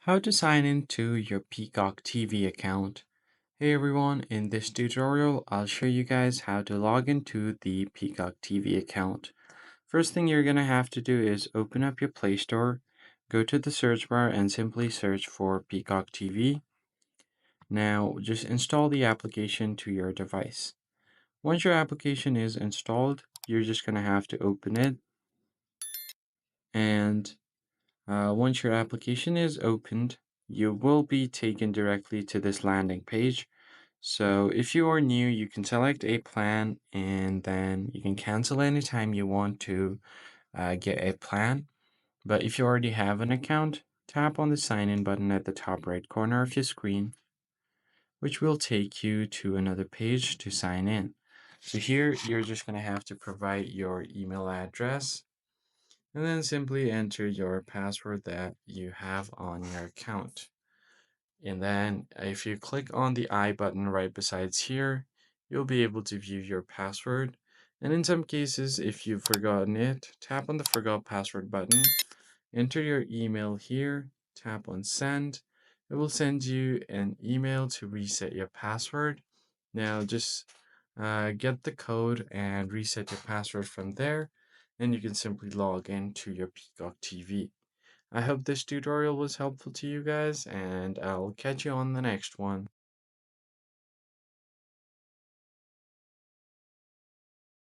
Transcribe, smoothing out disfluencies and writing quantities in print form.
How to sign into your Peacock TV account. Hey everyone, in this tutorial I'll show you guys how to log into the Peacock TV account. First thing you're going to have to do is open up your Play Store, go to the search bar and simply search for Peacock TV. Now just install the application to your device. Once your application is installed, you're just going to have to open it, and once your application is opened, you will be taken directly to this landing page. So if you are new, you can select a plan and then you can cancel anytime you want to get a plan. But if you already have an account, tap on the sign in button at the top right corner of your screen, which will take you to another page to sign in. So here you're just going to have to provide your email address and then simply enter your password that you have on your account. And then if you click on the I button right besides here, you'll be able to view your password. And in some cases, if you've forgotten it, tap on the forgot password button, enter your email here, tap on send. It will send you an email to reset your password. Now just get the code and reset your password from there, and you can simply log into your Peacock TV. I hope this tutorial was helpful to you guys, and I'll catch you on the next one.